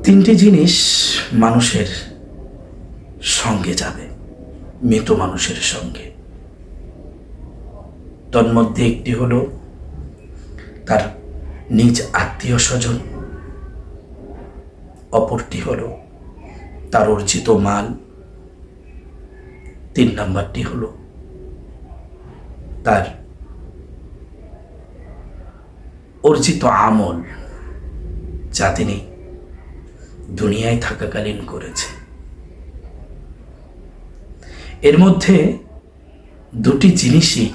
তিনটি জিনিস মানুষের সঙ্গে যাবে, মৃত মানুষের সঙ্গে। তন্মধ্যে একটি হলো তার নিজ আত্মীয় স্বজন, অপরটি হলো তার অর্জিত মাল, 3 নম্বরটি হলো তার অর্জিত আমল, যা তিনি দুনিয়ায় থাকাকালীন করেছে। এর মধ্যে দুটি জিনিসই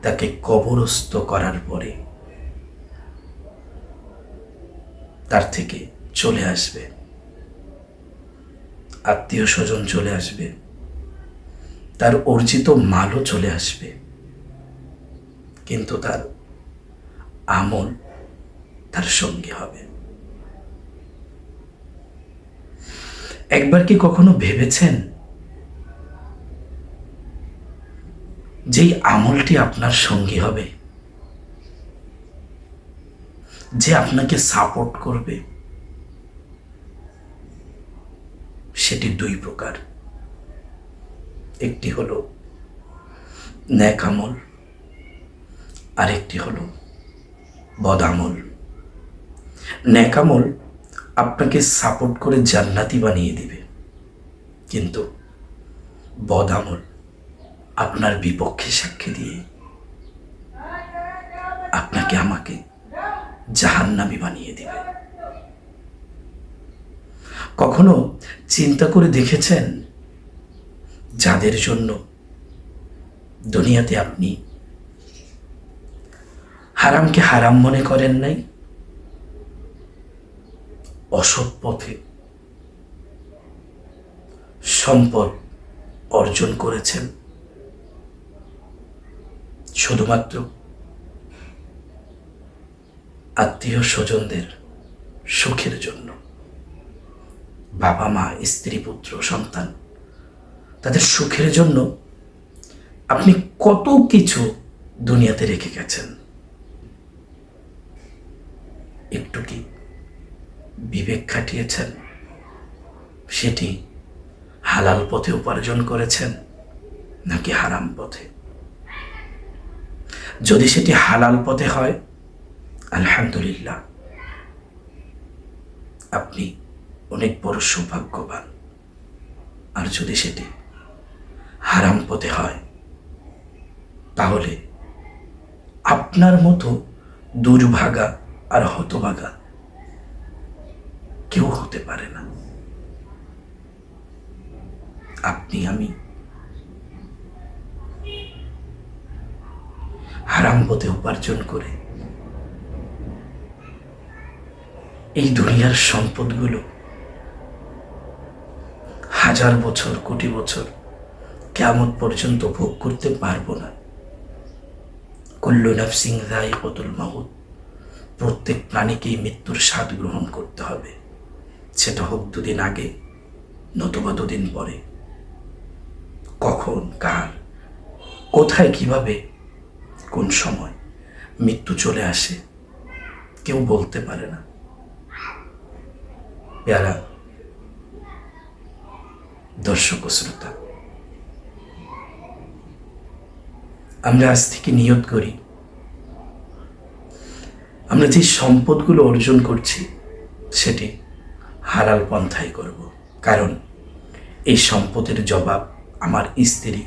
তাকে কবরস্থ করার পরে তার থেকে চলে আসবে, আত্মীয় স্বজন চলে আসবে, তার অর্জিত মালও চলে আসবে, কিন্তু তার আমল তার সঙ্গে হবে। একবার কি কখনো ভেবেছেন যেই আমলটি আপনার সঙ্গী হবে, যে আপনাকে সাপোর্ট করবে, সেটি 2 প্রকার। একটি হলো নেক আমল, আরেকটি হলো বদ আমল। নেক আমল আপনাকে সাপোর্ট করে জান্নাতি বানিয়ে দিবে, কিন্তু বদ আমল আপনার বিপক্ষে সাক্ষী দিয়ে আপনাকে আমাকে জাহান্নামী বানিয়ে দিবে। কখনো চিন্তা করে দেখেছেন যাদের জন্য দুনিয়াতে আপনি হারামকে হারাম মনে করেন নাই, অসৎ পথে সম্পদ অর্জন করেছেন শুধুমাত্র আত্মীয় স্বজনদের সুখের জন্য, বাবা মা, স্ত্রী, পুত্র, সন্তান, তাদের সুখের জন্য আপনি কত কিছু দুনিয়াতে রেখে গেছেন। একটু কি বিবেক খাটিয়েছেন? সেটি হালাল পথে উপার্জন করেছেন নাকি হারাম পথে? যদি সেটি হালাল পথে হয়, আলহামদুলিল্লাহ, আপনি অনেক বড় সৌভাগ্যবান। আর যদি সেটি হারাম পথে হয়, তাহলে আপনার মতো দুর্ভাগা আর হতভাগা কেউ হতে পারে না। আপনি আমি হারাম পথে উপার্জন করে এই দুনিয়ার সম্পদগুলো হাজার বছর, কোটি বছর, কিয়ামত পর্যন্ত ভোগ করতে পারবো না। কুল্লু নাফসিন যায়িকাতুল মাউত, প্রত্যেক প্রাণীকেই মৃত্যুর স্বাদ গ্রহণ করতে হবে, সেটা হোক 2 দিন আগে নতুবা 2 দিন পরে। কখন, কার, কোথায়, কিভাবে, কোন সময় মৃত্যু চলে আসে কেউ বলতে পারে না। প্যারা দর্শক ও শ্রোতা, আমরা আজ থেকে নিয়ত করি, আমরা যে সম্পদগুলো অর্জন করছি সেটি হালাল পন্থায় করব। কারণ এই সম্পদের জবাব আমার স্ত্রী,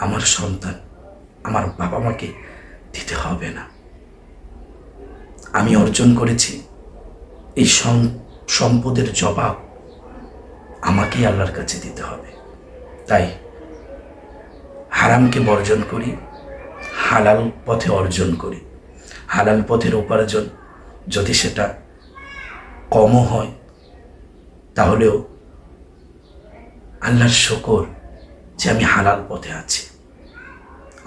আমার সন্তান, আমার বাবা মাকে দিতে হবে না। আমি অর্জন করেছি, এই সম্পদের জবাব আমাকেই আল্লাহর কাছে দিতে হবে। তাই হারামকে বর্জন করি, হালাল পথে অর্জন করি। হালাল পথের উপার্জন যদি সেটা কমও হয়, তাহলেও আল্লাহর শুকর যে আমি হালাল পথে আছি।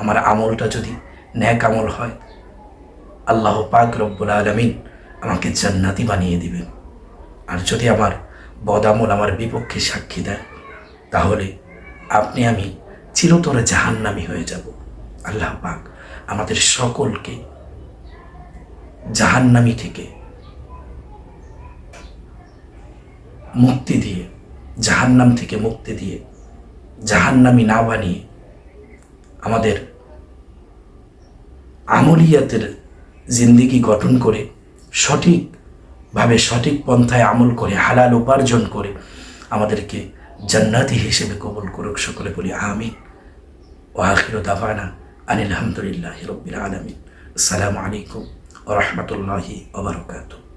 আমার আমলটা যদি নেক আমল হয়, আল্লাহ পাক রব্বুল আলামিন আমাকে জান্নাতি বানিয়ে দিবেন। আর যদি আমার বদামল আমার বিপক্ষে সাক্ষী দেয়, তাহলে আপনি আমি চিরতরে জাহান্নামী হয়ে যাব। আল্লাহ পাক আমাদের সকলকে জাহান্নামী থেকে মুক্তি দিয়ে, জাহান্নাম থেকে মুক্তি দিয়ে, জাহান্নামী না বানিয়ে আমাদের আমলিয়াতের জিন্দিগি গঠন করে সঠিকভাবে সঠিক পন্থায় আমল করে হালাল উপার্জন করে আমাদেরকে জান্নাতি হিসেবে কবুল করুক। সকলে বলি আমিন। ওয়া আখিরু দাওয়ানা আনিল হামদুলিল্লাহি রাব্বিল আলামিন। আসসালামু আলাইকুম ওয়া রাহমাতুল্লাহি ওয়া বারাকাতুহু।